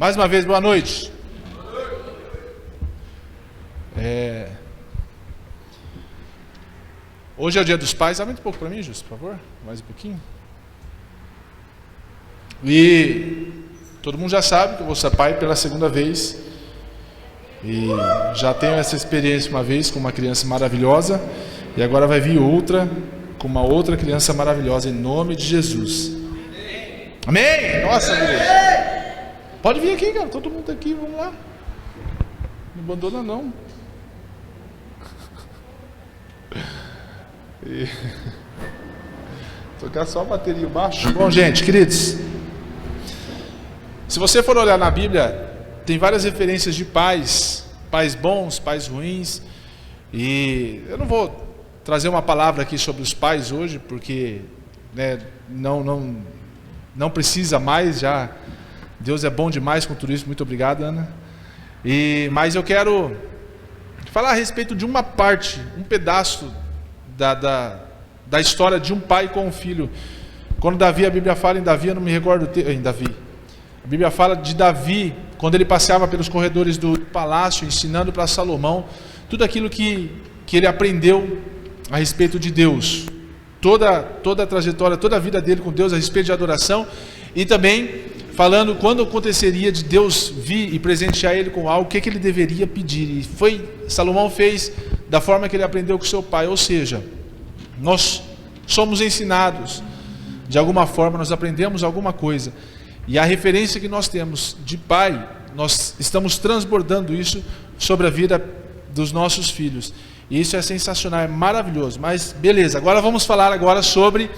Mais uma vez, boa noite. Hoje é o dia dos pais. Aumenta um pouco para mim, Justo, por favor. Mais um pouquinho. E todo mundo já sabe que eu vou ser pai pela segunda vez. E já tenho essa experiência uma vez com uma criança maravilhosa. E agora vai vir outra com uma outra criança maravilhosa, em nome de Jesus. Amém? Nossa, igreja. Pode vir aqui, cara. Todo mundo tá aqui, vamos lá. Não abandona, não. Tocar só a bateria baixo. Bom, gente, queridos, se você for olhar na Bíblia, tem várias referências de pais. Pais bons, pais ruins. E eu não vou trazer uma palavra aqui sobre os pais hoje, porque não precisa mais já. Deus é bom demais com tudo isso. Muito obrigado, Ana. Mas eu quero falar a respeito de uma parte, um pedaço da história de um pai com um filho. Quando Davi, a Bíblia fala em Davi, eu não me recordo em Davi. A Bíblia fala de Davi, quando ele passeava pelos corredores do palácio, ensinando para Salomão tudo aquilo que ele aprendeu a respeito de Deus. Toda a trajetória, toda a vida dele com Deus a respeito de adoração. E também falando quando aconteceria de Deus vir e presentear ele com algo, o que ele deveria pedir. E Salomão fez da forma que ele aprendeu com seu pai. Ou seja, nós somos ensinados, de alguma forma nós aprendemos alguma coisa. E a referência que nós temos de pai, nós estamos transbordando isso sobre a vida dos nossos filhos. E isso é sensacional, é maravilhoso. Mas beleza, agora vamos falar sobre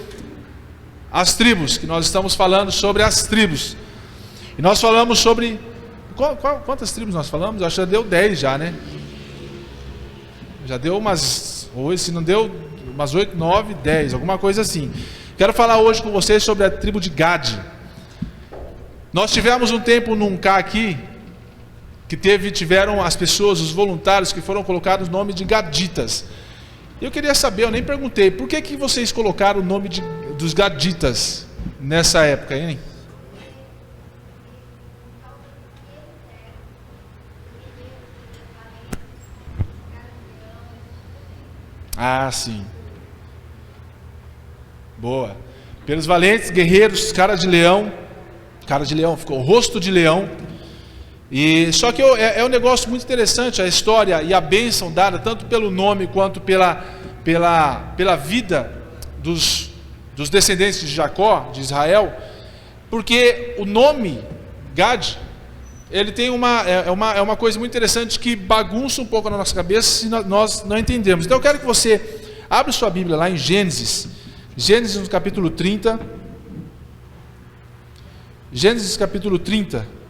as tribos, que nós estamos falando sobre as tribos. E nós falamos sobre... Quantas tribos nós falamos? Eu acho que já deu 10 já, né? Já deu umas... Ou se não deu, umas 8, 9, 10, alguma coisa assim. Quero falar hoje com vocês sobre a tribo de Gade. Nós tivemos um tempo num cá aqui, que tiveram as pessoas, os voluntários, que foram colocados o nome de Gaditas. Eu queria saber, eu nem perguntei, por que vocês colocaram o nome dos Gaditas nessa época, hein? Ah, sim. Boa. Pelos valentes guerreiros, cara de leão, ficou rosto de leão. E só que é um negócio muito interessante a história e a bênção dada tanto pelo nome quanto pela vida dos descendentes de Jacó, de Israel, porque o nome Gad, ele tem uma coisa muito interessante que bagunça um pouco na nossa cabeça se nós não entendemos. Então eu quero que você abra sua Bíblia lá em Gênesis no capítulo 30. Gênesis capítulo 30.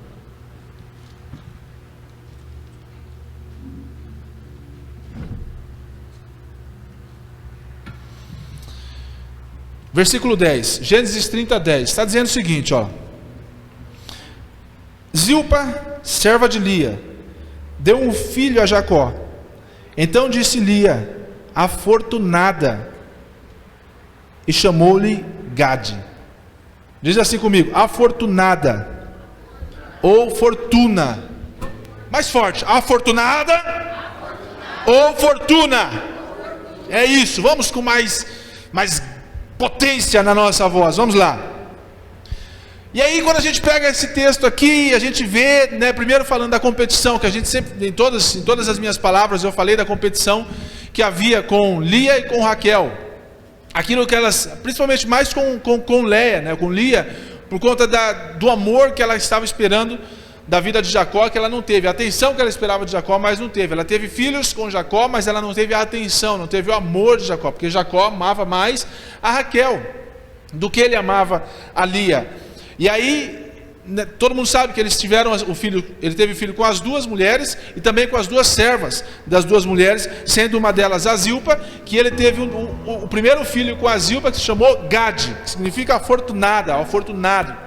Versículo 10, Gênesis 30, 10, está dizendo o seguinte, ó. Zilpa, serva de Lia, deu um filho a Jacó. Então disse Lia, afortunada, e chamou-lhe Gade. Diz assim comigo, afortunada, ou fortuna. Mais forte, afortunada, ou fortuna. É isso, vamos com mais potência na nossa voz, vamos lá. E aí quando a gente pega esse texto aqui, a gente vê, né, primeiro falando da competição, que a gente sempre, em todas as minhas palavras eu falei da competição que havia com Lia e com Raquel, aquilo que elas, principalmente mais com Leia, né, com Lia, por conta do amor que ela estava esperando da vida de Jacó, que ela não teve, a atenção que ela esperava de Jacó, mas não teve. Ela teve filhos com Jacó, mas ela não teve a atenção, não teve o amor de Jacó, porque Jacó amava mais a Raquel do que ele amava a Lia. E aí, né, todo mundo sabe que eles tiveram o filho, ele teve filho com as duas mulheres e também com as duas servas das duas mulheres, sendo uma delas a Zilpa, que ele teve o primeiro filho com a Zilpa, que se chamou Gade, que significa afortunada, afortunado.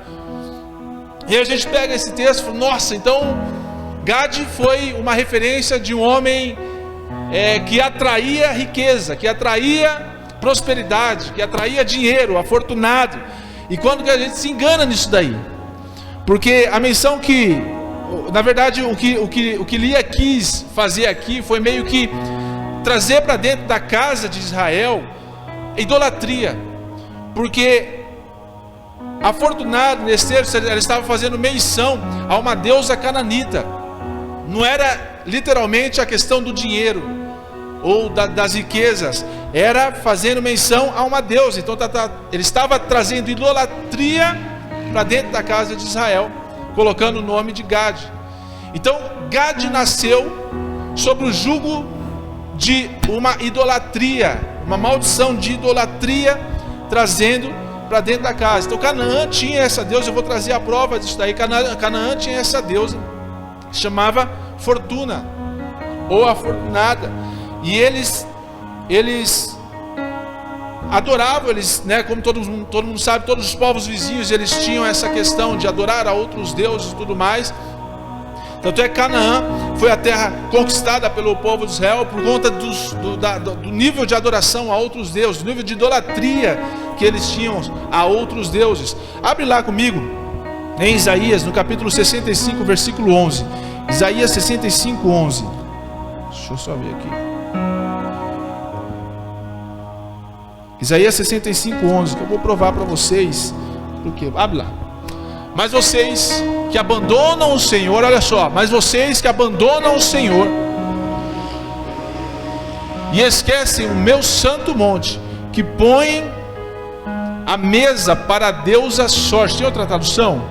E aí a gente pega esse texto e fala, nossa, então Gade foi uma referência de um homem que atraía riqueza, que atraía prosperidade, que atraía dinheiro, afortunado. E quando que a gente se engana nisso daí? Porque a menção que na verdade, o que Lia quis fazer aqui foi meio que trazer para dentro da casa de Israel idolatria, porque a Fortunata, nesse texto, ela estava fazendo menção a uma deusa cananita. Não era literalmente a questão do dinheiro ou das riquezas, era fazendo menção a uma deusa. Então ele estava trazendo idolatria para dentro da casa de Israel, colocando o nome de Gad. Então Gad nasceu sobre o jugo de uma idolatria, uma maldição de idolatria, trazendo para dentro da casa. Então Canaã tinha essa deusa. Eu vou trazer a prova disso daí. Canaã tinha essa deusa, chamava Fortuna, ou a Fortunada. E eles adoravam, como todo mundo sabe, todos os povos vizinhos, eles tinham essa questão de adorar a outros deuses e tudo mais. Tanto é que Canaã foi a terra conquistada pelo povo de Israel por conta do nível de adoração a outros deuses, do nível de idolatria que eles tinham a outros deuses. Abre lá comigo em Isaías, no capítulo 65, versículo 11. Isaías 65, 11. Deixa eu só ver aqui. Isaías 65, 11, que eu vou provar para vocês. Porque, abre lá. Mas vocês que abandonam o Senhor, olha só, mas vocês que abandonam o Senhor e esquecem o meu santo monte, que põem a mesa para a deusa sorte. Tem outra tradução?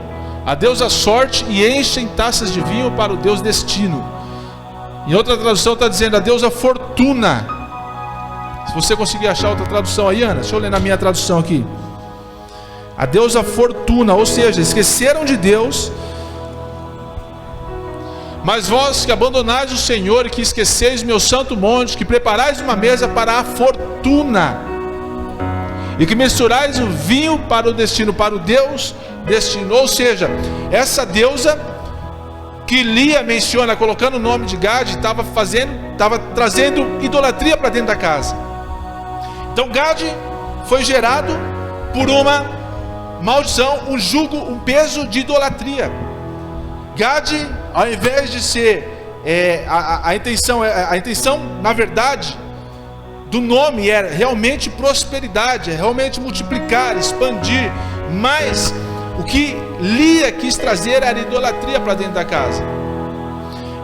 A deusa sorte, e enchem taças de vinho para o deus destino. Em outra tradução está dizendo a deusa fortuna. Se você conseguir achar outra tradução aí, Ana, deixa eu ler na minha tradução aqui. A deusa fortuna, ou seja, esqueceram de Deus. Mas vós que abandonais o Senhor e que esqueceis meu santo monte, que preparais uma mesa para a fortuna, e que misturais o vinho para o destino, para o Deus destino. Ou seja, essa deusa que Lia menciona, colocando o nome de Gad, estava trazendo idolatria para dentro da casa. Então Gad foi gerado por uma maldição, um jugo, um peso de idolatria. Gad, ao invés de ser a intenção, na verdade, do nome era realmente prosperidade, realmente multiplicar, expandir, mas o que Lia quis trazer era idolatria para dentro da casa.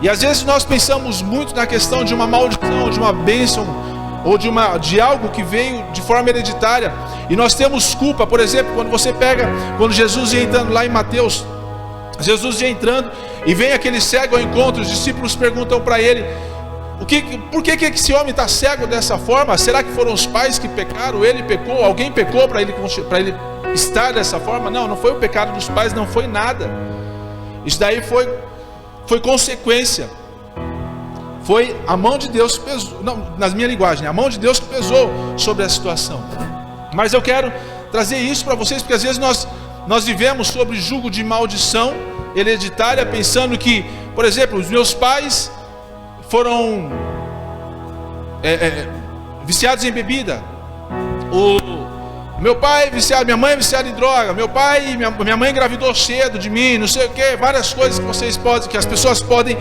E às vezes nós pensamos muito na questão de uma maldição, de uma bênção, ou de algo que veio de forma hereditária, e nós temos culpa. Por exemplo, quando Jesus ia entrando lá em Mateus, Jesus ia entrando e vem aquele cego ao encontro. Os discípulos perguntam para ele: por que esse homem está cego dessa forma? Será que foram os pais que pecaram? Ele pecou? Alguém pecou para ele estar dessa forma? Não foi o pecado dos pais, não foi nada. Isso daí foi consequência. Foi a mão de Deus que pesou, na minha linguagem, a mão de Deus que pesou sobre a situação. Mas eu quero trazer isso para vocês, porque às vezes nós vivemos sobre jugo de maldição hereditária, pensando que, por exemplo, os meus pais foram viciados em bebida, o meu pai viciado, minha mãe viciada em droga, minha mãe engravidou cedo de mim, não sei o que, várias coisas que as pessoas podem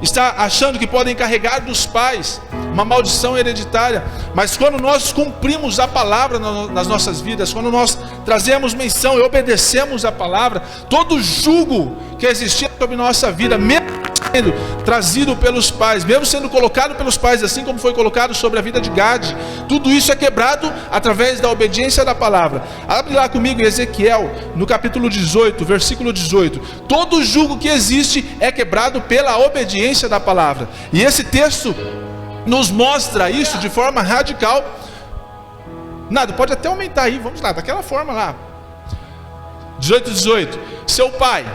estar achando que podem carregar dos pais, uma maldição hereditária. Mas quando nós cumprimos a palavra nas nossas vidas, quando nós trazemos menção e obedecemos a palavra, todo jugo que existia sobre nossa vida, mesmo sendo trazido pelos pais, mesmo sendo colocado pelos pais, assim como foi colocado sobre a vida de Gad, tudo isso é quebrado através da obediência da palavra. Abre lá comigo em Ezequiel, no capítulo 18, versículo 18. Todo jugo que existe é quebrado pela obediência da palavra. E esse texto nos mostra isso de forma radical. Nada, pode até aumentar aí, vamos lá, daquela forma lá. 18. Seu pai,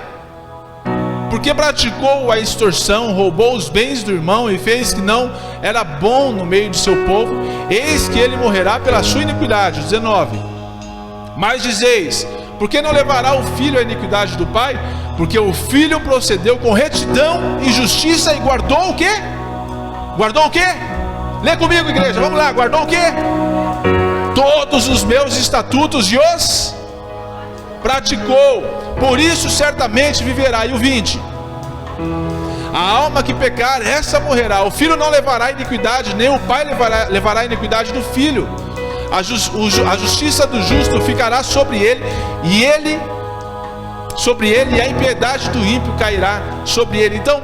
porque praticou a extorsão, roubou os bens do irmão e fez que não era bom no meio de seu povo, eis que ele morrerá pela sua iniquidade. 19. Mas dizeis: por que não levará o filho a iniquidade do pai? Porque o filho procedeu com retidão e justiça e guardou o quê? Guardou o quê? Lê comigo, igreja, vamos lá. Guardou o quê? Todos os meus estatutos e os praticou, por isso certamente viverá. E o 20: A alma que pecar, essa morrerá. O filho não levará iniquidade, nem o pai levará iniquidade do filho. A justiça do justo ficará sobre ele, e a impiedade do ímpio cairá sobre ele. Então,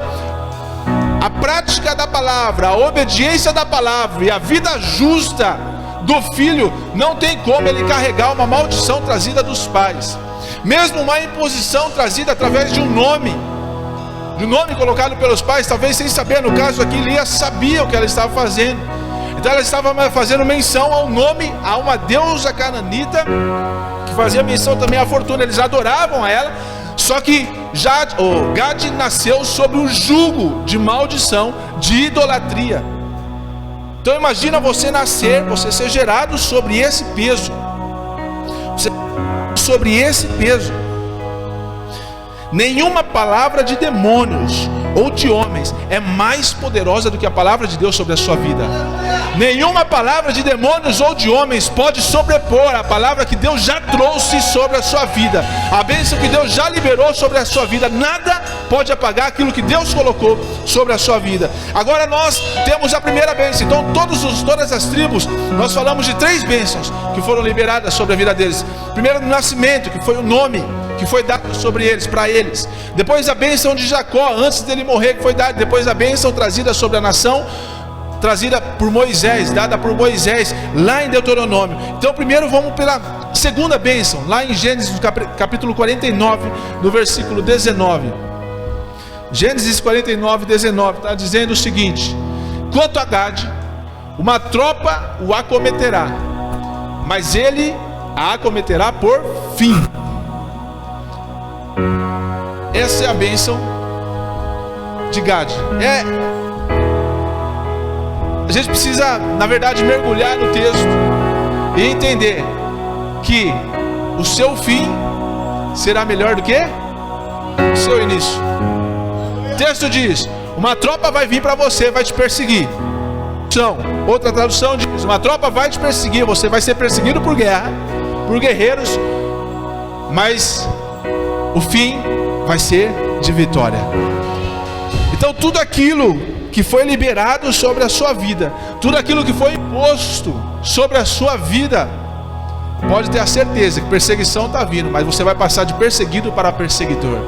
a prática da palavra, a obediência da palavra e a vida justa do filho, não tem como ele carregar uma maldição trazida dos pais. Mesmo uma imposição trazida através de um nome colocado pelos pais, talvez sem saber. No caso aqui, Lia sabia o que ela estava fazendo. Então ela estava fazendo menção ao nome, a uma deusa cananita, que fazia menção também à fortuna. Eles adoravam a ela. Só que Gad nasceu sob o jugo de maldição, de idolatria. Então imagina você ser gerado sobre esse peso. Sobre esse peso. Nenhuma palavra de demônios ou de homens é mais poderosa do que a palavra de Deus sobre a sua vida. Nenhuma palavra de demônios ou de homens pode sobrepor a palavra que Deus já trouxe sobre a sua vida, a bênção que Deus já liberou sobre a sua vida. Nada pode apagar aquilo que Deus colocou sobre a sua vida. Agora nós temos a primeira bênção. Então todas as tribos, nós falamos de 3 bênçãos que foram liberadas sobre a vida deles. Primeiro, no nascimento, que foi o nome que foi dado sobre eles, para eles. Depois a bênção de Jacó, antes dele morrer, que foi dada. Depois a bênção trazida sobre a nação, trazida por Moisés, dada por Moisés, lá em Deuteronômio. Então primeiro vamos pela segunda bênção, lá em Gênesis capítulo 49, no versículo 19. Gênesis 49, 19, está dizendo o seguinte: quanto a Gad, uma tropa o acometerá, mas ele a acometerá por fim. Essa é a bênção de Gad. A gente precisa, na verdade, mergulhar no texto e entender que o seu fim será melhor do que o seu início. O texto diz: uma tropa vai vir para você, vai te perseguir. Outra tradução diz: uma tropa vai te perseguir, você vai ser perseguido por guerra, por guerreiros, mas o fim vai ser de vitória. Então tudo aquilo que foi liberado sobre a sua vida, tudo aquilo que foi imposto sobre a sua vida, pode ter a certeza que perseguição está vindo, mas você vai passar de perseguido para perseguidor.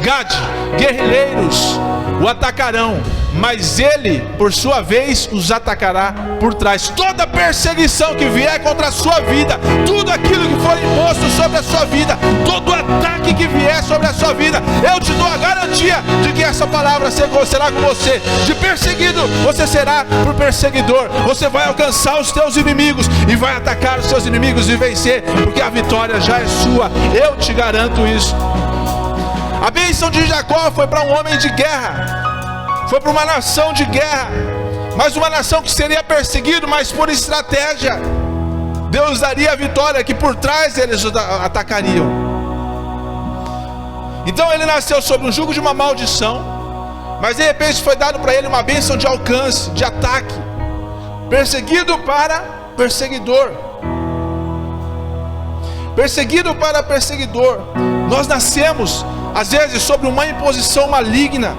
Gad, guerrilheiros o atacarão, mas ele, por sua vez, os atacará por trás. Toda perseguição que vier contra a sua vida, tudo aquilo que for imposto sobre a sua vida, todo ataque que vier sobre a sua vida, eu te dou a garantia de que essa palavra será com você. De perseguido, você será por perseguidor. Você vai alcançar os teus inimigos e vai atacar os seus inimigos e vencer, porque a vitória já é sua. Eu te garanto isso. A bênção de Jacó foi para um homem de guerra, foi para uma nação de guerra, mas uma nação que seria perseguido, mas por estratégia Deus daria a vitória, que por trás eles atacariam. Então ele nasceu sob um jugo de uma maldição, mas de repente foi dado para ele uma bênção de alcance, de ataque. Perseguido para perseguidor. Perseguido para perseguidor. Nós nascemos às vezes sobre uma imposição maligna,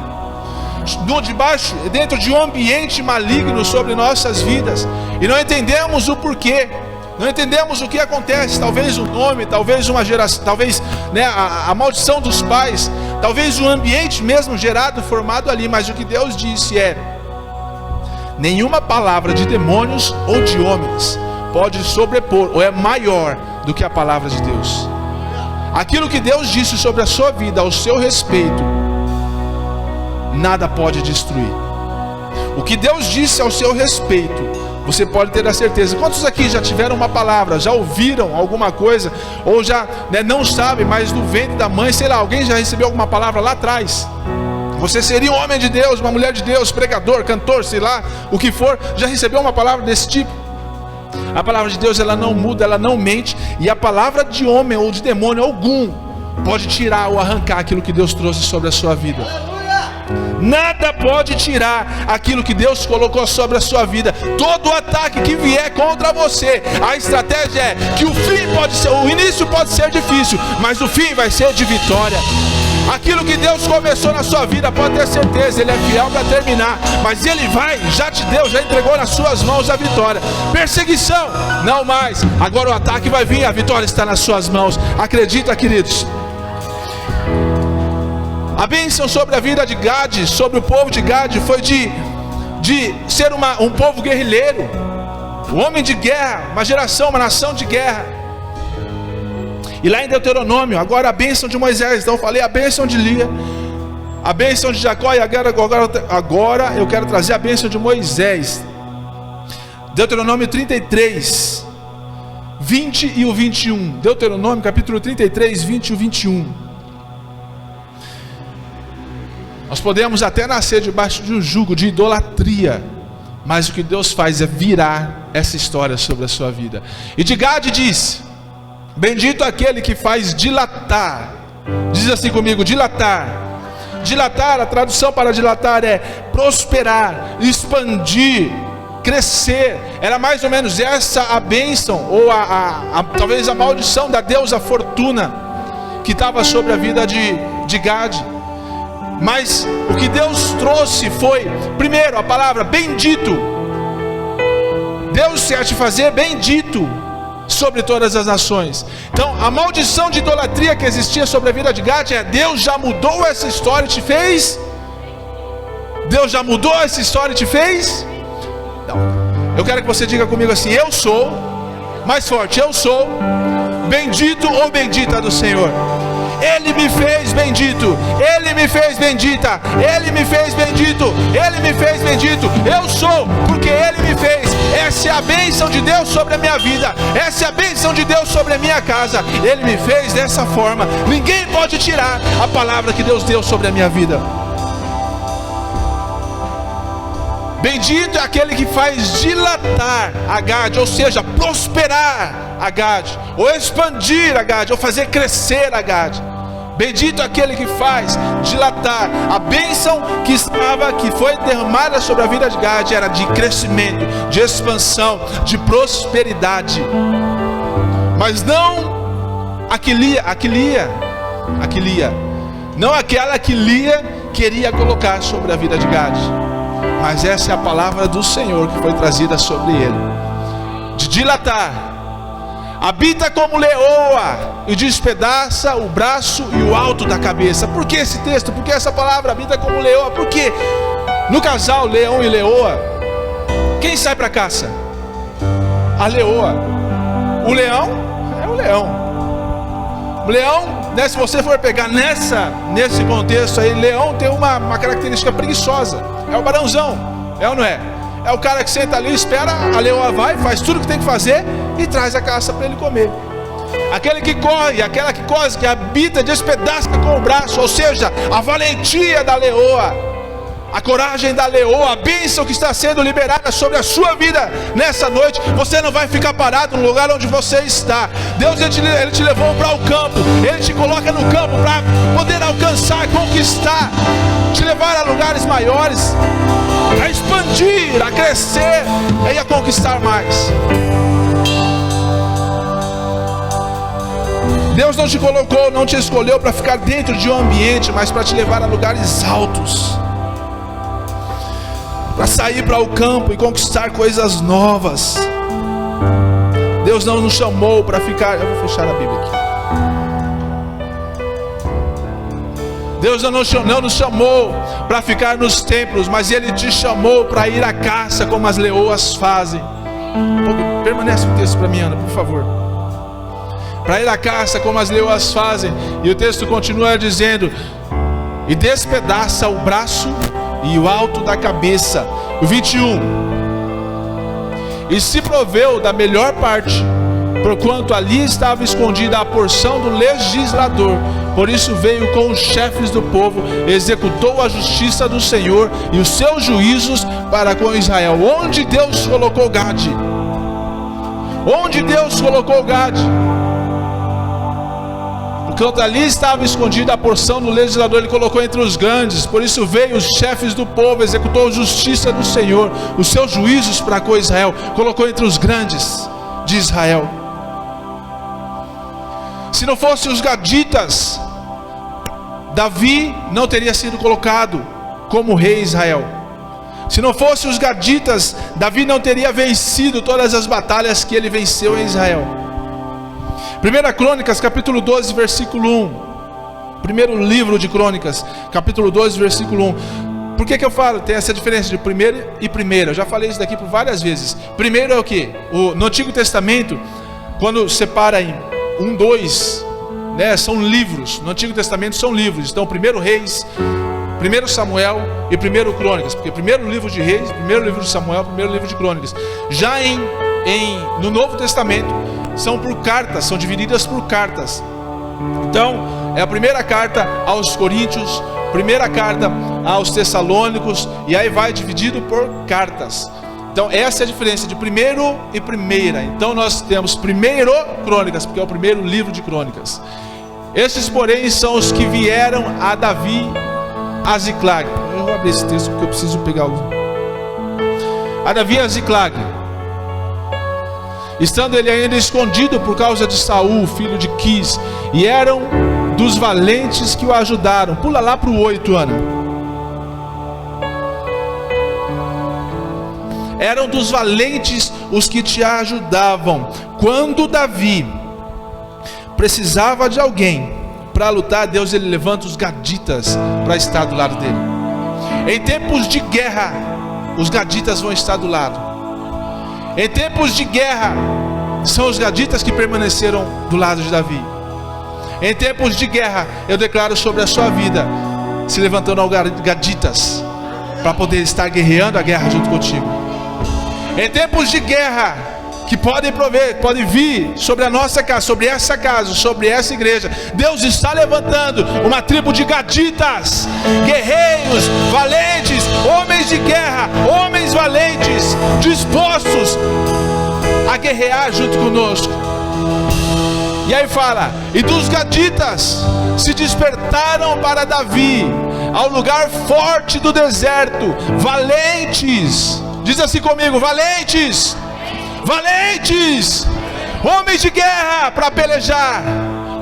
dentro de um ambiente maligno sobre nossas vidas, e não entendemos o porquê, não entendemos o que acontece. Talvez o nome, talvez uma geração, talvez a maldição dos pais, talvez o ambiente mesmo gerado, formado ali. Mas o que Deus disse é: nenhuma palavra de demônios ou de homens pode sobrepor ou é maior do que a palavra de Deus. Aquilo que Deus disse sobre a sua vida, ao seu respeito, nada pode destruir. O que Deus disse ao seu respeito, você pode ter a certeza. Quantos aqui já tiveram uma palavra, já ouviram alguma coisa, ou já não sabem, mas no ventre da mãe, sei lá, alguém já recebeu alguma palavra lá atrás? Você seria um homem de Deus, uma mulher de Deus, pregador, cantor, sei lá, o que for, já recebeu uma palavra desse tipo? A palavra de Deus, ela não muda, ela não mente, e a palavra de homem ou de demônio algum pode tirar ou arrancar aquilo que Deus trouxe sobre a sua vida. Nada pode tirar aquilo que Deus colocou sobre a sua vida. Todo ataque que vier contra você, a estratégia é que o início pode ser difícil, mas o fim vai ser de vitória. Aquilo que Deus começou na sua vida, pode ter certeza, Ele é fiel para terminar. Mas Ele já te deu, já entregou nas suas mãos a vitória. Perseguição, não mais. Agora o ataque vai vir, a vitória está nas suas mãos. Acredita, queridos? A bênção sobre a vida de Gade, sobre o povo de Gade, foi de ser um povo guerrilheiro, um homem de guerra, uma geração, uma nação de guerra. E lá em Deuteronômio, agora a bênção de Moisés. Então eu falei a bênção de Lia, a bênção de Jacó, e agora eu quero trazer a bênção de Moisés. Deuteronômio 33, 20 e o 21. Deuteronômio capítulo 33, 20 e o 21. Nós podemos até nascer debaixo de um jugo de idolatria, mas o que Deus faz é virar essa história sobre a sua vida. E de Gade disse: bendito aquele que faz dilatar. Diz assim comigo: dilatar. Dilatar, a tradução para dilatar é prosperar, expandir, crescer. Era mais ou menos essa a bênção, ou talvez a maldição da deusa Fortuna, que estava sobre a vida de Gade. Mas o que Deus trouxe foi, primeiro, a palavra bendito. Deus quer te fazer bendito sobre todas as nações. Então a maldição de idolatria que existia sobre a vida de Gade é: Deus já mudou essa história e te fez. Deus já mudou essa história e te fez. Não. Eu quero que você diga comigo assim: eu sou, mais forte, eu sou bendito ou bendita do Senhor. Ele me fez bendito, Ele me fez bendita, Ele me fez bendito, Ele me fez bendito. Eu sou, porque Ele me fez. Essa é a bênção de Deus sobre a minha vida, essa é a bênção de Deus sobre a minha casa. Ele me fez dessa forma. Ninguém pode tirar a palavra que Deus deu sobre a minha vida. Bendito é aquele que faz dilatar a Gade, ou seja, prosperar a Gade, ou expandir a Gade, ou fazer crescer a Gade. Bendito é aquele que faz dilatar. A bênção que foi derramada sobre a vida de Gade era de crescimento, de expansão, de prosperidade. Mas não não aquela que Lia queria colocar sobre a vida de Gade. Mas essa é a palavra do Senhor que foi trazida sobre ele, de dilatar. Habita como leoa e despedaça o braço e o alto da cabeça. Por que esse texto? Por que essa palavra habita como leoa? Porque no casal leão e leoa, quem sai para caça? A leoa. O leão é o leão. O leão, né, se você for pegar nesse contexto aí, leão tem uma característica preguiçosa. É o barãozão, é ou não é? É o cara que senta ali, espera, a leoa vai, faz tudo o que tem que fazer e traz a caça para ele comer. Aquele que corre, aquela que corre, que habita, despedaça com o braço, ou seja, a valentia da leoa, a coragem da leoa, a bênção que está sendo liberada sobre a sua vida nessa noite. Você não vai ficar parado no lugar onde você está. Deus ele te levou para o campo, Ele te coloca no campo para poder alcançar, conquistar, te levar a lugares maiores, a expandir, a crescer e a conquistar mais. Deus não te colocou, não te escolheu para ficar dentro de um ambiente, mas para te levar a lugares altos, para sair para o campo e conquistar coisas novas. Deus não nos chamou para ficar. Eu vou fechar a Bíblia aqui. Deus não nos chamou para ficar nos templos, mas Ele te chamou para ir à caça como as leoas fazem. Permanece o texto para mim, Ana, por favor. Para ir à caça como as leoas fazem. E o texto continua dizendo: e despedaça o braço e o alto da cabeça. O 21. E se proveu da melhor parte, porquanto ali estava escondida a porção do legislador. Por isso veio com os chefes do povo, executou a justiça do Senhor e os seus juízos para com Israel. Onde Deus colocou Gade? Onde Deus colocou Gade? Porquanto ali estava escondida a porção do legislador, Ele colocou entre os grandes. Por isso veio os chefes do povo, executou a justiça do Senhor, os seus juízos para com Israel. Colocou entre os grandes de Israel. Se não fossem os gaditas, Davi não teria sido colocado como rei Israel. Se não fossem os gaditas, Davi não teria vencido todas as batalhas que ele venceu em Israel. 1 Crônicas, capítulo 12, versículo 1. Primeiro livro de Crônicas, capítulo 12, versículo 1. Por que eu falo? Tem essa diferença de primeiro e primeiro. Eu já falei isso daqui por várias vezes. Primeiro é o que? No Antigo Testamento, quando separa em 1, 2, né, são livros. No Antigo Testamento são livros. Então, 1 Reis, 1 Samuel e 1 Crônicas. Porque primeiro livro de Reis, primeiro livro de Samuel, primeiro livro de Crônicas. Já no Novo Testamento, são por cartas, são divididas por cartas. Então, é a primeira carta aos Coríntios, primeira carta aos Tessalônicos, e aí vai dividido por cartas. Então essa é a diferença de primeiro e primeira. Então nós temos primeiro Crônicas, porque é o primeiro livro de Crônicas. Esses, porém, são os que vieram a Davi a Ziclag. Eu vou abrir esse texto porque eu preciso pegar a Davi a Ziclag, estando ele ainda escondido por causa de Saul, filho de Quis, e eram dos valentes que o ajudaram. Pula lá para o 8, Ana. Eram dos valentes os que te ajudavam. Quando Davi precisava de alguém para lutar, Deus ele levanta os gaditas para estar do lado dele. Em tempos de guerra, os gaditas vão estar do lado. Em tempos de guerra, são os gaditas que permaneceram do lado de Davi. Em tempos de guerra, eu declaro sobre a sua vida, se levantando ao gaditas, para poder estar guerreando a guerra junto contigo. Em tempos de guerra, que podem vir sobre a nossa casa, sobre essa igreja, Deus está levantando uma tribo de gaditas, guerreiros, valentes, homens de guerra, homens valentes, dispostos a guerrear junto conosco. E aí fala: e dos gaditas se despertaram para Davi ao lugar forte do deserto, valentes. Diz assim comigo: valentes, valentes, homens de guerra para pelejar,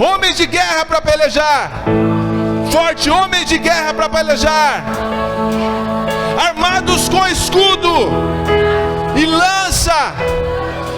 homens de guerra para pelejar, forte, homens de guerra para pelejar, armados com escudo e lança,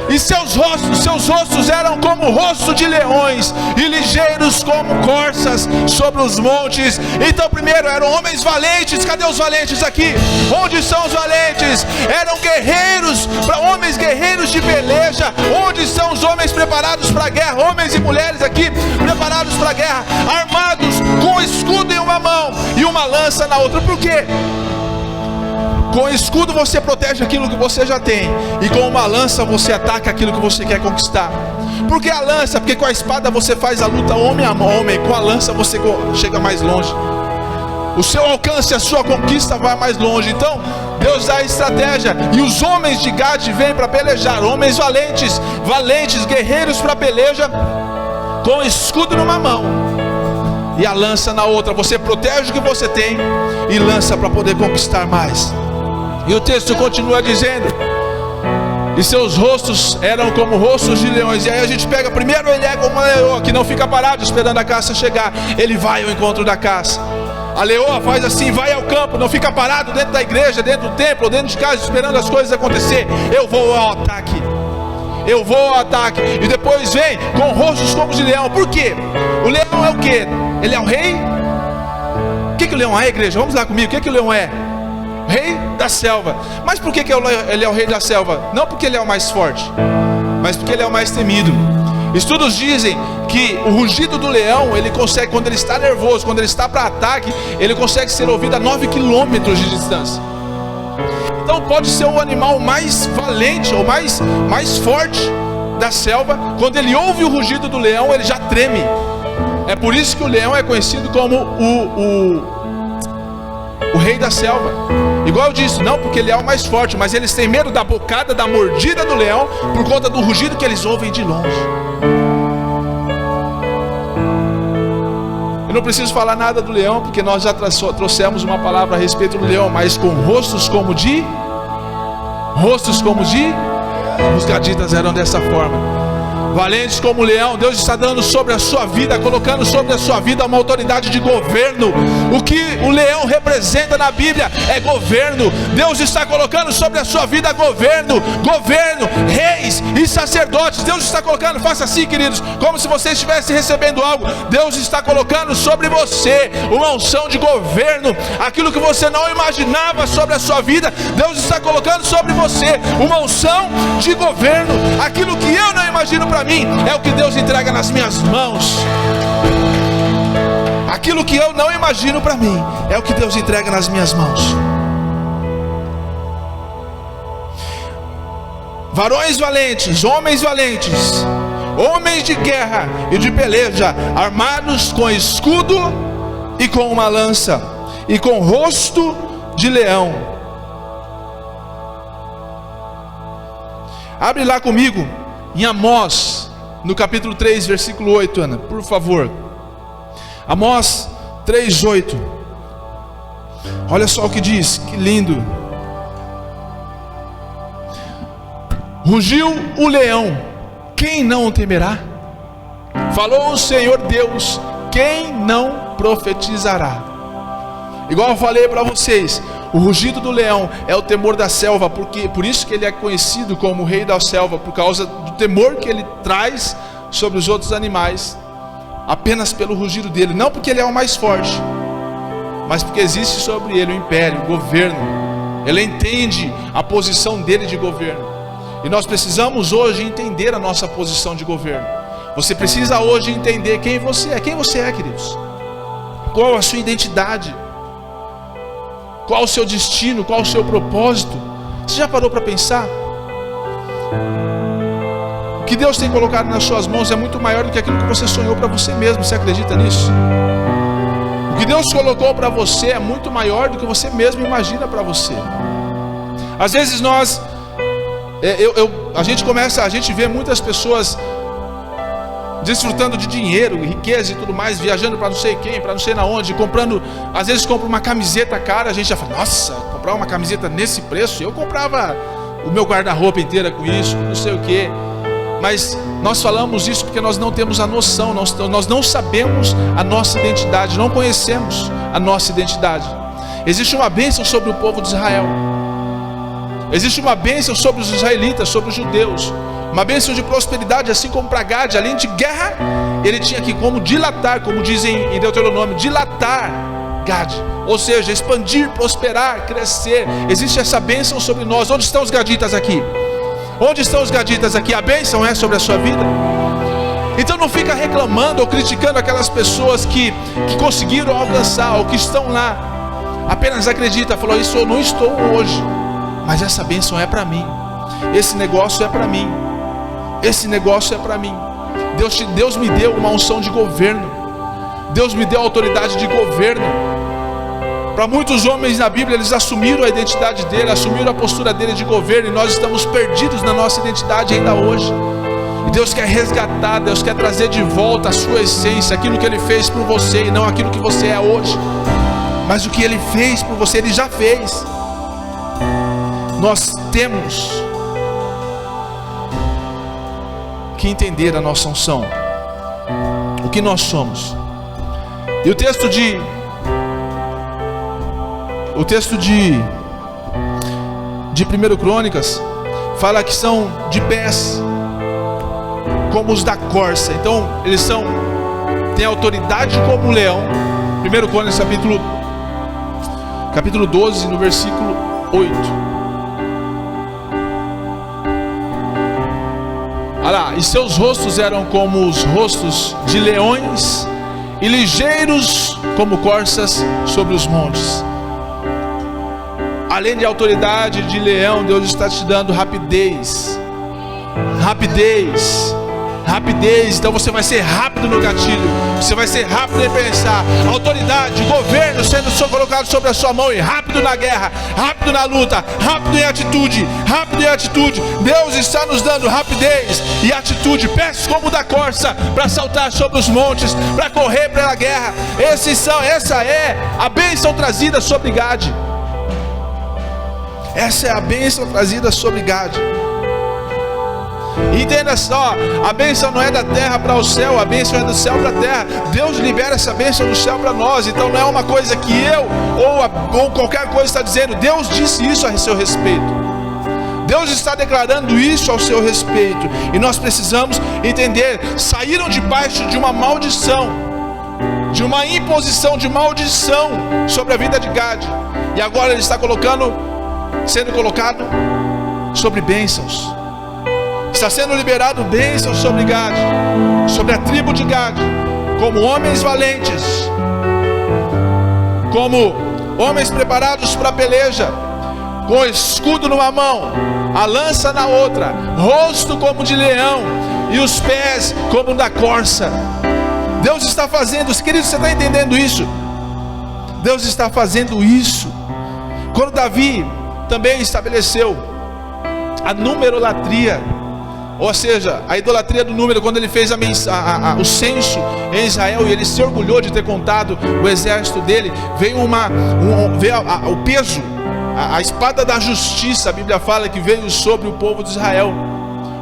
e seus rostos eram como rosto de leões, e ligeiros como corças sobre os montes. Então primeiro eram homens valentes. Cadê os valentes aqui? Onde são os valentes? Eram guerreiros, homens guerreiros de peleja. Onde são os homens preparados para a guerra? Homens e mulheres aqui preparados para a guerra, armados com escudo em uma mão e uma lança na outra. Por quê? Com escudo você protege aquilo que você já tem, e com uma lança você ataca aquilo que você quer conquistar. Por que a lança? Porque com a espada você faz a luta homem a homem, com a lança você chega mais longe. O seu alcance, a sua conquista vai mais longe. Então Deus dá a estratégia, e os homens de Gade vêm para pelejar, homens valentes, guerreiros para peleja, com escudo numa mão e a lança na outra. Você protege o que você tem e lança para poder conquistar mais. E o texto continua dizendo: e seus rostos eram como rostos de leões. E aí a gente pega, primeiro ele é como uma leoa, que não fica parado esperando a caça chegar. Ele vai ao encontro da caça. A leoa faz assim, vai ao campo, não fica parado dentro da igreja, dentro do templo, dentro de casa, esperando as coisas acontecer. Eu vou ao ataque. Eu vou ao ataque. E depois vem com rostos como de leão. Por quê? O leão é o quê? Ele é o rei? O que o leão é, igreja? Vamos lá comigo. O que o leão é? Rei da selva. Mas por que ele é o rei da selva? Não porque ele é o mais forte, mas porque ele é o mais temido. Estudos dizem que o rugido do leão, ele consegue, quando ele está nervoso, quando ele está para ataque, ele consegue ser ouvido a 9 quilômetros de distância. Então pode ser o animal mais valente ou mais forte da selva. Quando ele ouve o rugido do leão, ele já treme. É por isso que o leão é conhecido como o rei da selva. Igual eu disse, não porque ele é o mais forte, mas eles têm medo da bocada, da mordida do leão, por conta do rugido que eles ouvem de longe. Eu não preciso falar nada do leão, porque nós já trouxemos uma palavra a respeito do leão, mas com rostos como de... Os gaditas eram dessa forma. valentes como o leão. Deus está dando sobre a sua vida, colocando sobre a sua vida uma autoridade de governo. O que o leão representa na Bíblia é governo. Deus está colocando sobre a sua vida governo, reis e sacerdotes. Deus está colocando, faça assim, queridos, como se você estivesse recebendo algo. Deus está colocando sobre você uma unção de governo. Aquilo que você não imaginava sobre a sua vida, Deus está colocando sobre você uma unção de governo. Aquilo que eu não imagino para mim é o que Deus entrega nas minhas mãos. Aquilo que eu não imagino para mim é o que Deus entrega nas minhas mãos. Varões valentes, homens valentes, homens de guerra e de peleja, armados com escudo e com uma lança e com rosto de leão. Abre lá comigo em Amós, no capítulo 3, versículo 8, Ana, por favor. Amós 3:8. Olha só o que diz, que lindo. Rugiu o leão, quem não o temerá? Falou o Senhor Deus, quem não profetizará? Igual eu falei para vocês, o rugido do leão é o temor da selva, porque por isso que ele é conhecido como o rei da selva, por causa do temor que ele traz sobre os outros animais, apenas pelo rugido dele, não porque ele é o mais forte, mas porque existe sobre ele o império, o governo. Ele entende a posição dele de governo, e nós precisamos hoje entender a nossa posição de governo. Você precisa hoje entender quem você é, queridos. Qual a sua identidade? Qual o seu destino? Qual o seu propósito? Você já parou para pensar? O que Deus tem colocado nas suas mãos é muito maior do que aquilo que você sonhou para você mesmo. Você acredita nisso? O que Deus colocou para você é muito maior do que você mesmo imagina para você. Às vezes a gente vê muitas pessoas desfrutando de dinheiro, riqueza e tudo mais, viajando para não sei quem, para não sei na onde, comprando, às vezes compra uma camiseta cara, a gente já fala, nossa, comprar uma camiseta nesse preço, eu comprava o meu guarda-roupa inteira com isso, não sei o que. Mas nós falamos isso porque nós não temos a noção, nós não sabemos a nossa identidade, não conhecemos a nossa identidade. Existe uma bênção sobre o povo de Israel, existe uma bênção sobre os israelitas, sobre os judeus, uma bênção de prosperidade, assim como para Gade, além de guerra, ele tinha que como dilatar, como dizem em Deuteronômio, dilatar Gade, ou seja, expandir, prosperar, crescer. Existe essa bênção sobre nós. Onde estão os gaditas aqui? Onde estão os gaditas aqui? A bênção é sobre a sua vida. Então não fica reclamando ou criticando aquelas pessoas que conseguiram alcançar ou que estão lá. Apenas acredita, falou, isso eu não estou hoje, mas essa bênção é para mim. Esse negócio é para mim. Esse negócio é para mim. Deus me deu uma unção de governo. Deus me deu autoridade de governo. Para muitos homens na Bíblia, eles assumiram a identidade dele, assumiram a postura dele de governo, e nós estamos perdidos na nossa identidade ainda hoje. E Deus quer resgatar, Deus quer trazer de volta a sua essência, aquilo que ele fez por você, e não aquilo que você é hoje, mas o que ele fez por você, ele já fez. Nós temos que entender a nossa unção, o que nós somos. E o texto de 1 Crônicas fala que são de pés como os da corça. Então eles têm autoridade como um leão. 1 Crônicas capítulo 12, no versículo 8. Olha lá, e seus rostos eram como os rostos de leões, e ligeiros como corças sobre os montes. Além de autoridade de leão, Deus está te dando rapidez. Rapidez. Rapidez. Então você vai ser rápido no gatilho. Você vai ser rápido em pensar. Autoridade, governo sendo colocado sobre a sua mão, e rápido na guerra, rápido na luta, rápido em atitude, rápido em atitude. Deus está nos dando rapidez e atitude, pés como da corça, para saltar sobre os montes, para correr pela guerra. Essa é a bênção trazida sobre Gade. Essa é a bênção trazida sobre Gade. Entenda só, a bênção não é da terra para o céu, a bênção é do céu para a terra. Deus libera essa bênção do céu para nós. Então não é uma coisa que eu ou qualquer coisa está dizendo. Deus disse isso a seu respeito. Deus está declarando isso ao seu respeito. E nós precisamos entender: saíram debaixo de uma maldição, de uma imposição de maldição sobre a vida de Gade. E agora ele está sendo colocado sobre bênçãos. Está sendo liberado bênçãos sobre Gade, sobre a tribo de Gade, como homens valentes, como homens preparados para a peleja, com o escudo numa mão, a lança na outra, rosto como de leão e os pés como da corça. Deus está fazendo, querido, você está entendendo isso? Deus está fazendo isso. Quando Davi também estabeleceu a numerolatria, ou seja, a idolatria do número, quando ele fez o censo em Israel, e ele se orgulhou de ter contado o exército dele, veio o peso, a espada da justiça, a Bíblia fala que veio sobre o povo de Israel,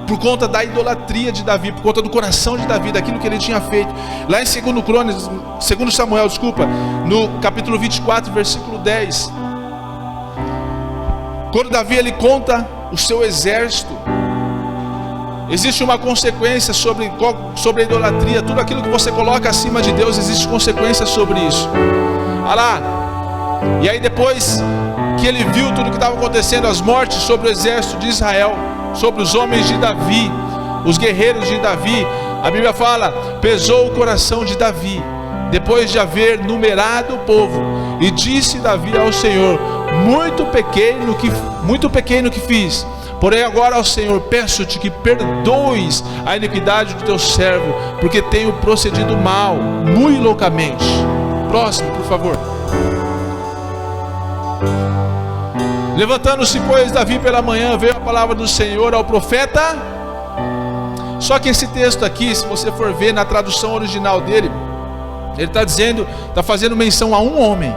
por conta da idolatria de Davi, por conta do coração de Davi, daquilo que ele tinha feito. Lá em 2 Samuel, no capítulo 24, versículo 10, quando Davi ele conta o seu exército, existe uma consequência sobre a idolatria. Tudo aquilo que você coloca acima de Deus, existe consequência sobre isso. Olha lá. E aí depois que ele viu tudo o que estava acontecendo, as mortes sobre o exército de Israel, sobre os homens de Davi, os guerreiros de Davi, a Bíblia fala: pesou o coração de Davi, depois de haver numerado o povo, e disse Davi ao Senhor: muito pequeno que fiz. Porém agora, ao Senhor, peço-te que perdoes a iniquidade do teu servo, porque tenho procedido mal, muito loucamente. Próximo, por favor. Levantando-se, pois, Davi pela manhã, veio a palavra do Senhor ao profeta. Só que esse texto aqui, se você for ver na tradução original dele, ele está fazendo menção a um homem,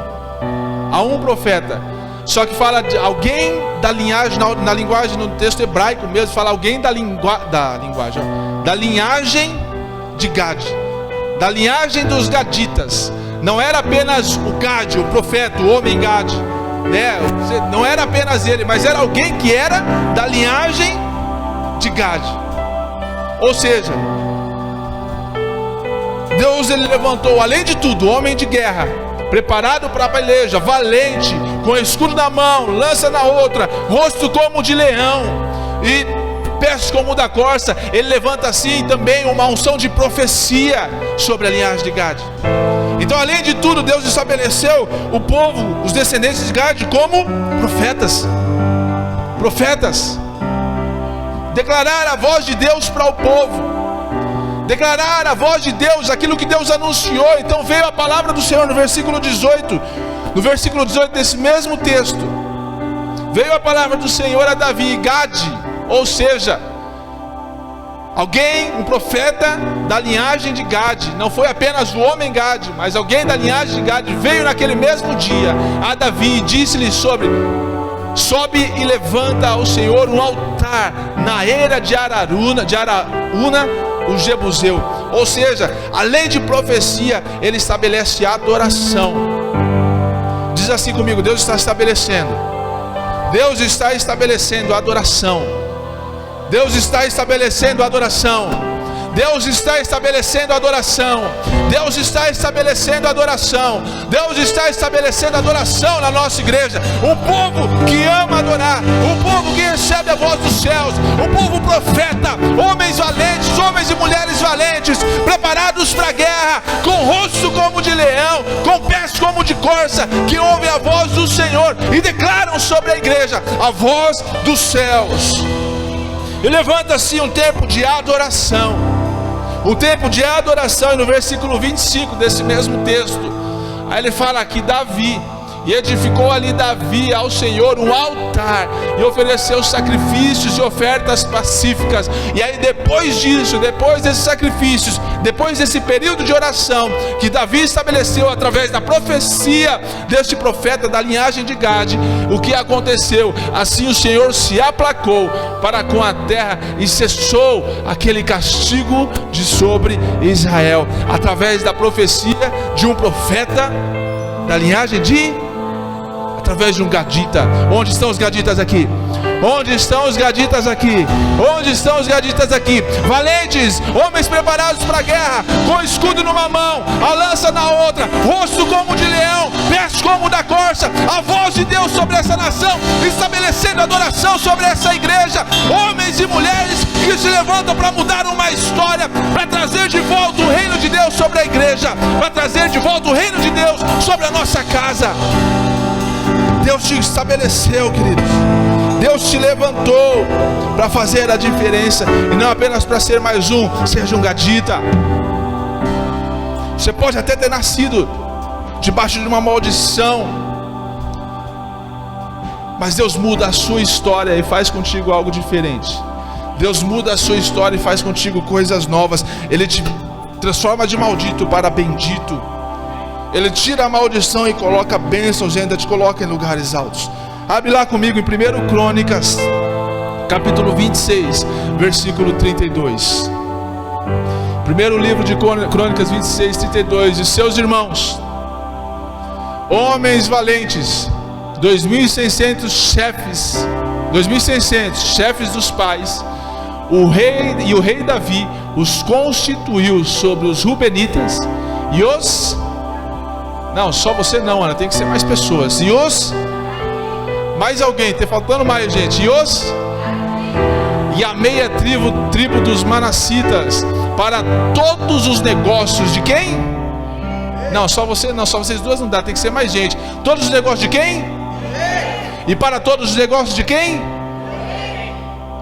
a um profeta. Só que fala de alguém da linhagem, na linguagem, no texto hebraico mesmo, fala alguém da linhagem de Gade, da linhagem dos gaditas. Não era apenas o Gade, o profeta, o homem Gade, né? Não era apenas ele, mas era alguém que era da linhagem de Gade. Ou seja, Deus ele levantou, além de tudo, homem de guerra, preparado para a peleja, valente, com escudo na mão, lança na outra, rosto como de leão e pés como da corça. Ele levanta assim também uma unção de profecia sobre a linhagem de Gade. Então, além de tudo, Deus estabeleceu o povo, os descendentes de Gade, como profetas. Declarar a voz de Deus para o povo, declarar a voz de Deus, aquilo que Deus anunciou. Então veio a palavra do Senhor no versículo 18. No versículo 18 desse mesmo texto, veio a palavra do Senhor a Davi, Gade, ou seja, alguém, um profeta da linhagem de Gade. Não foi apenas o homem Gade, mas alguém da linhagem de Gade veio naquele mesmo dia a Davi e disse-lhe sobe e levanta ao Senhor um altar na eira de Araúna, o Jebuseu. Ou seja, além de profecia, ele estabelece adoração. Diz assim comigo: Deus está estabelecendo adoração. Deus está estabelecendo adoração. Deus está estabelecendo adoração. Deus está estabelecendo adoração. Deus está estabelecendo adoração na nossa igreja. Um povo que ama adorar, um povo que recebe a voz dos céus, um povo profeta, homens valentes, homens e mulheres valentes, preparados para a guerra, com rosto como de leão, com pés como de corça, que ouvem a voz do Senhor e declaram sobre a igreja a voz dos céus. E levanta-se um tempo de adoração. Um tempo de adoração. E no versículo 25 desse mesmo texto, aí ele fala aqui: Davi E edificou ali Davi ao Senhor um altar, e ofereceu sacrifícios e ofertas pacíficas. E aí depois disso, depois desses sacrifícios, depois desse período de oração que Davi estabeleceu através da profecia deste profeta da linhagem de Gade, o que aconteceu? Assim o Senhor se aplacou para com a terra e cessou aquele castigo de sobre Israel, através da profecia de um profeta da linhagem através de um gadita. Onde estão os gaditas aqui? Onde estão os gaditas aqui? Onde estão os gaditas aqui? Valentes, homens preparados para a guerra, com escudo numa mão, a lança na outra, rosto como de leão, pés como da corça, a voz de Deus sobre essa nação, estabelecendo adoração sobre essa igreja. Homens e mulheres que se levantam para mudar uma história, para trazer de volta o reino de Deus sobre a igreja, para trazer de volta o reino de Deus sobre a nossa casa. Deus te estabeleceu, queridos. Deus te levantou para fazer a diferença, e não apenas para ser mais um. Seja um gadita. Você pode até ter nascido debaixo de uma maldição, mas Deus muda a sua história e faz contigo algo diferente. Deus muda a sua história e faz contigo coisas novas. Ele te transforma de maldito para bendito. Ele tira a maldição e coloca bênçãos, e ainda te coloca em lugares altos. Abre lá comigo em 1 Crônicas, capítulo 26, versículo 32. Primeiro livro de Crônicas 26, 32. E seus irmãos, homens valentes, 2.600 chefes, 2.600 chefes dos pais, o rei Davi os constituiu sobre os Rubenitas e os... Não, só você não, Ana, tem que ser mais pessoas. E os... Mais alguém, tá faltando mais gente. E a meia tribo dos Manassitas, para todos os negócios de quem? Não, só você não, só vocês duas não dá, tem que ser mais gente. Todos os negócios de quem? E para todos os negócios de quem?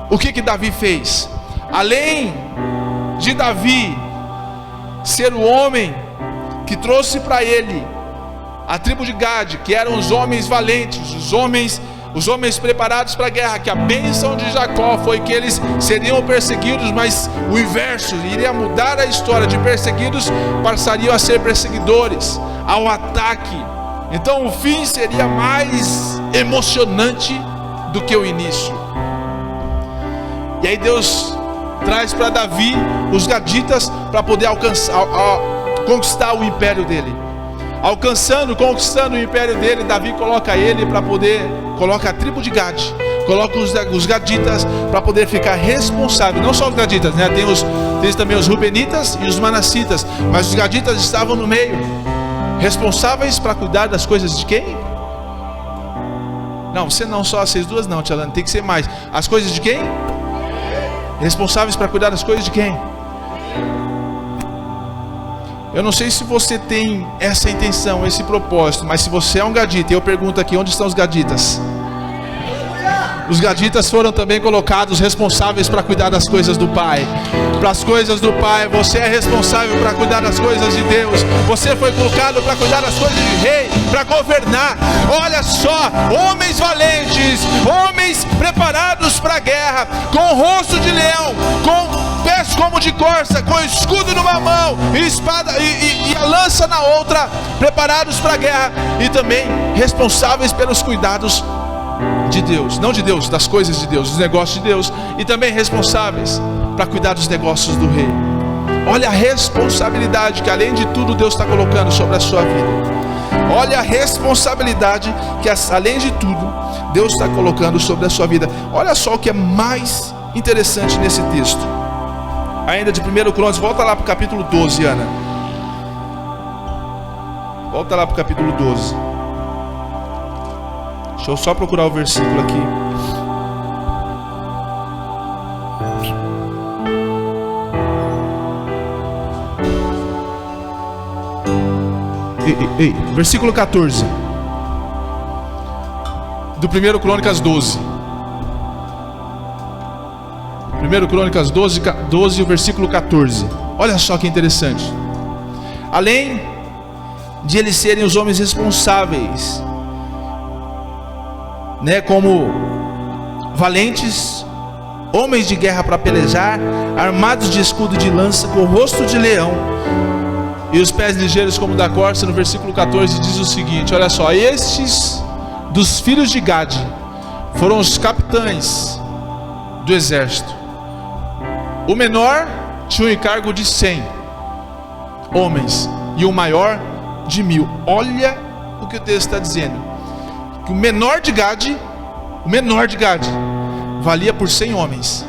O que Davi fez? Além de Davi ser o homem que trouxe para ele a tribo de Gade, que eram os homens valentes, os homens preparados para a guerra, que a bênção de Jacó foi que eles seriam perseguidos, mas o inverso iria mudar a história, de perseguidos passariam a ser perseguidores, ao ataque. Então o fim seria mais emocionante do que o início. E aí Deus traz para Davi os gaditas para poder conquistar o império dele. Conquistando o império dele, Davi coloca a tribo de Gade, coloca os gaditas para poder ficar responsável. Não só os gaditas, né? Tem também os Rubenitas e os Manassitas, mas os gaditas estavam no meio, responsáveis para cuidar das coisas de quem? Não, você não, só vocês duas não, Tia Lana, tem que ser mais. As coisas de quem? Responsáveis para cuidar das coisas de quem? Eu não sei se você tem essa intenção, esse propósito, mas se você é um gadita, eu pergunto aqui, onde estão os gaditas? Os gaditas foram também colocados responsáveis para cuidar das coisas do Pai. Para as coisas do Pai, você é responsável para cuidar das coisas de Deus. Você foi colocado para cuidar das coisas de rei, para governar. Olha só, homens valentes, homens preparados para a guerra, com rosto de leão, com pés como de corça, com escudo numa mão e espada e a lança na outra, preparados para a guerra e também responsáveis pelos cuidados de Deus, não de Deus, das coisas de Deus, dos negócios de Deus, e também responsáveis para cuidar dos negócios do rei. Olha a responsabilidade que além de tudo Deus está colocando sobre a sua vida. Olha a responsabilidade que além de tudo Deus está colocando sobre a sua vida. Olha só o que é mais interessante nesse texto. Ainda de 1 Crônicas, volta lá para o capítulo 12, Ana. Volta lá para o capítulo 12. Deixa eu só procurar o versículo aqui. Versículo 14 do 1 Crônicas 12. 1 Crônicas 12, o versículo 14. Olha só que interessante. Além de eles serem os homens responsáveis né, como valentes, homens de guerra para pelejar, armados de escudo e de lança, com o rosto de leão e os pés ligeiros como da corça. No versículo 14 diz o seguinte, olha só: estes dos filhos de Gade foram os capitães do exército. O menor tinha o encargo de 100 homens e o maior de 1000. Olha o que o texto está dizendo, que o menor de Gade valia por 100 homens,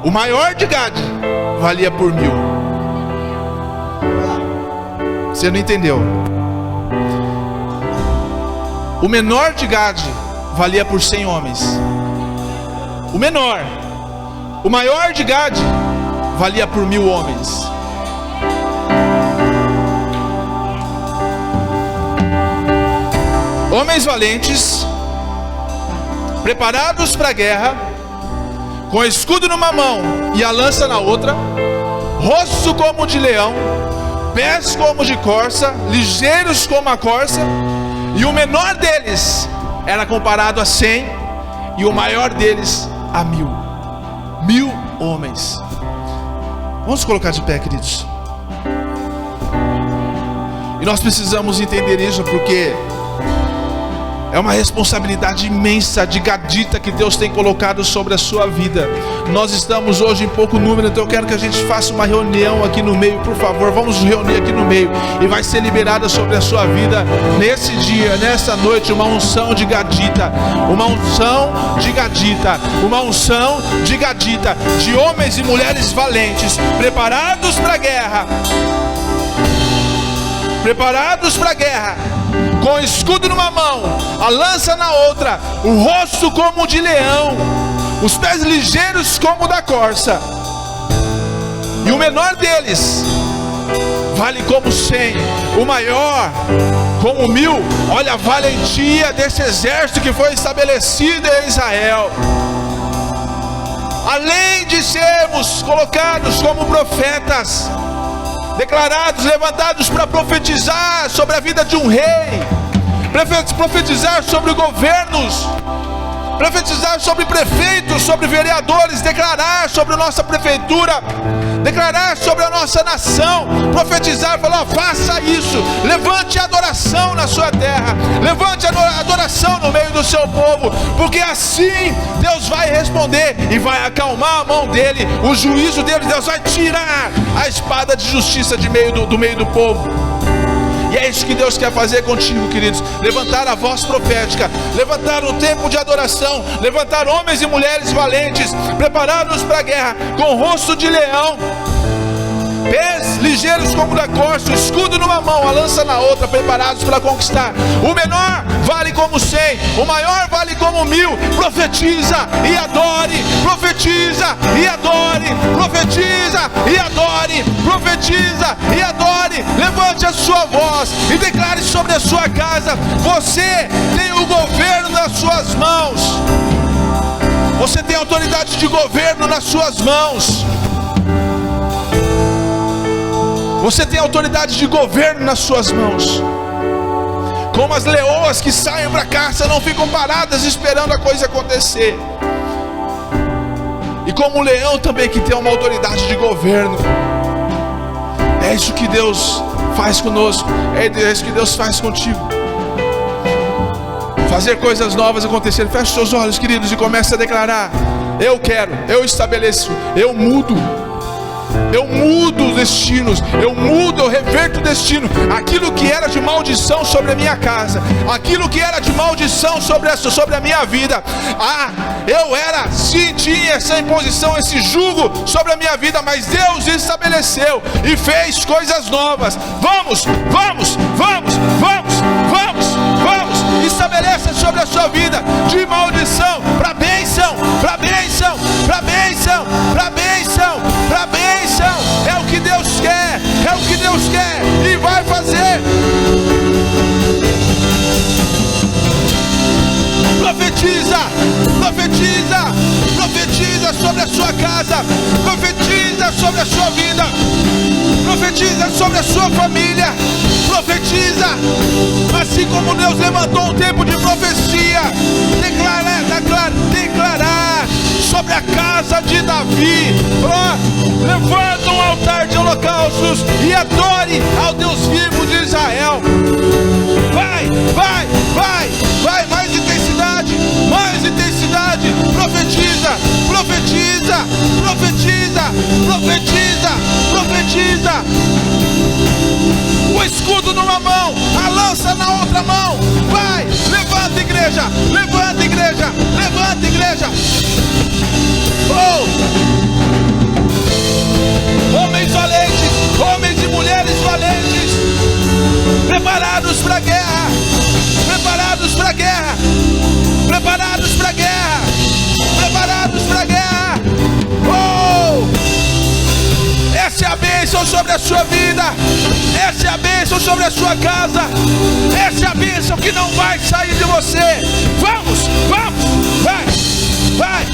o maior de Gade valia por 1000. Você não entendeu? O menor de Gade valia por 100 homens, o menor. O maior de Gade valia por 1000 homens. Homens valentes, preparados para a guerra, com o escudo numa mão e a lança na outra, rosto como de leão, pés como de corça, ligeiros como a corça, e o menor deles era comparado a 100 e o maior deles a 1000. 1000 homens. Vamos colocar de pé, queridos. E nós precisamos entender isso, porque é uma responsabilidade imensa de gadita que Deus tem colocado sobre a sua vida. Nós estamos hoje em pouco número, então eu quero que a gente faça uma reunião aqui no meio, por favor. Vamos nos reunir aqui no meio, e vai ser liberada sobre a sua vida nesse dia, nessa noite, uma unção de gadita, uma unção de gadita, uma unção de gadita, de homens e mulheres valentes, preparados para a guerra, preparados para a guerra, com o escudo numa mão, a lança na outra, o rosto como de leão, os pés ligeiros como da corça, e o menor deles vale como 100, o maior como 1000. Olha a valentia desse exército que foi estabelecido em Israel. Além de sermos colocados como profetas, declarados, levantados para profetizar sobre a vida de um rei, profetizar sobre governos, profetizar sobre prefeitos, sobre vereadores, declarar sobre a nossa prefeitura, declarar sobre a nossa nação, profetizar, falar: faça isso, levante a adoração na sua terra, levante a adoração no meio do seu povo, porque assim Deus vai responder e vai acalmar a mão dele, o juízo dele. Deus vai tirar a espada de justiça do meio do povo. E é isso que Deus quer fazer contigo, queridos. Levantar a voz profética, levantar um tempo de adoração, levantar homens e mulheres valentes, preparados para a guerra, com o rosto de leão, pés ligeiros como da corça, o escudo numa mão, a lança na outra, preparados para conquistar. O menor vale como 100, o maior vale como 1000. Profetiza e adore, profetiza e adore, profetiza e adore, profetiza e adore. Levante a sua voz e declare sobre a sua casa: você tem o governo nas suas mãos, você tem autoridade de governo nas suas mãos. Você tem autoridade de governo nas suas mãos. Como as leoas que saem para caça, não ficam paradas esperando a coisa acontecer. E como o leão também, que tem uma autoridade de governo. É isso que Deus faz conosco, é isso que Deus faz contigo. Fazer coisas novas acontecer. Feche seus olhos, queridos, e comece a declarar: eu quero, eu estabeleço, eu mudo destinos, eu mudo, eu reverto o destino. Aquilo que era de maldição sobre a minha casa, aquilo que era de maldição sobre a minha vida, eu era, sim, tinha essa imposição, esse jugo sobre a minha vida, mas Deus estabeleceu e fez coisas novas. Vamos, estabeleça sobre a sua vida, de maldição para bênção, para bênção, para bênção, para bênção, para bênção. É o que Deus quer, é o que Deus quer e vai fazer. Profetiza, profetiza, profetiza sobre a sua casa, profetiza sobre a sua vida, profetiza sobre a sua família, profetiza. Assim como Deus levantou um tempo de profecia de Davi. Levanta um altar de holocaustos e adore ao Deus vivo de Israel. Vai, vai, vai, vai, mais intensidade, mais intensidade. Profetiza, profetiza, profetiza, profetiza, profetiza. O escudo numa mão, a lança na outra mão. Vai, levanta igreja, levanta igreja, levanta igreja. Homens valentes, homens e mulheres valentes, preparados para a guerra, preparados para a guerra, preparados para a guerra, preparados para a guerra. Essa é a bênção sobre a sua vida, essa é a bênção sobre a sua casa, essa é a bênção que não vai sair de você. Vamos, vamos, vai, vai.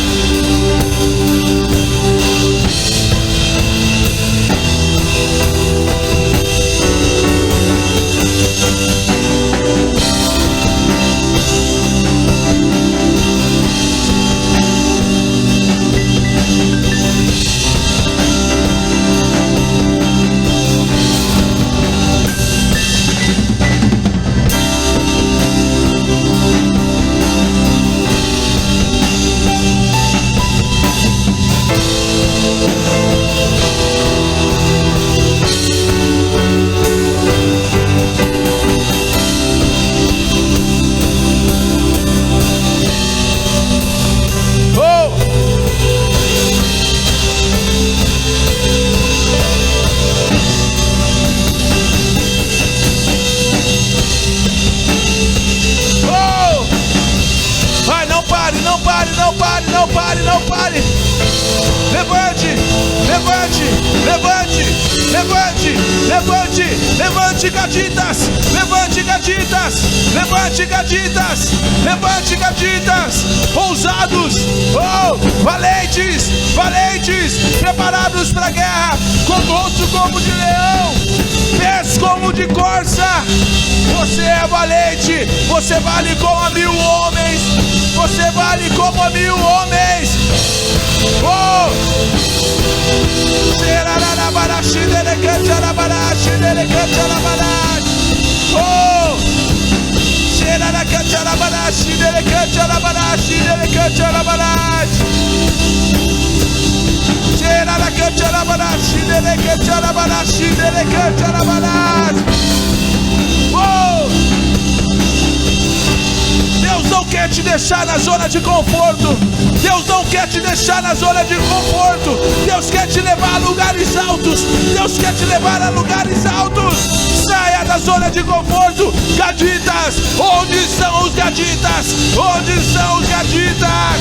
Não pare. Levante, levante, levante, levante, levante, levante gaditas, levante gaditas, levante gaditas, levante gaditas, ousados, valentes, valentes, preparados para a guerra, com rosto como de leão, pés como de corça. Você é valente, você vale como a 1000 homens, você vale como a 1000 homens. Deus não quer te deixar na zona de conforto. Deus não quer te deixar na zona de conforto. Deus quer te levar a lugares altos. Deus quer te levar a lugares altos. Saia da zona de conforto. Gaditas, onde são os gaditas? Onde são os gaditas?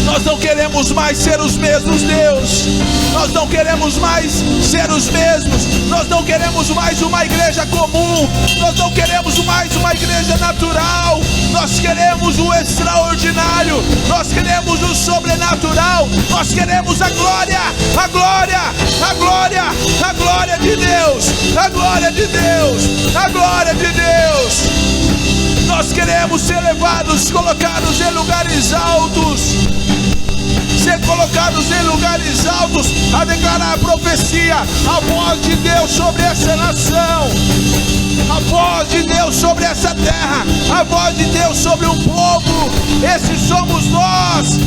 Nós não queremos mais ser os mesmos, Deus. Nós não queremos mais ser os mesmos. Nós não queremos mais uma igreja comum. Nós não queremos mais uma igreja natural. Nós queremos o extraordinário. Nós queremos o sobrenatural. Nós queremos a glória, a glória, a glória, a glória de Deus, a glória de Deus, a glória de Deus. Nós queremos ser levados, colocados em lugares altos. Ser colocados em lugares altos, a declarar a profecia, a voz de Deus sobre essa nação, a voz de Deus sobre essa terra, a voz de Deus sobre um povo. Esses somos nós.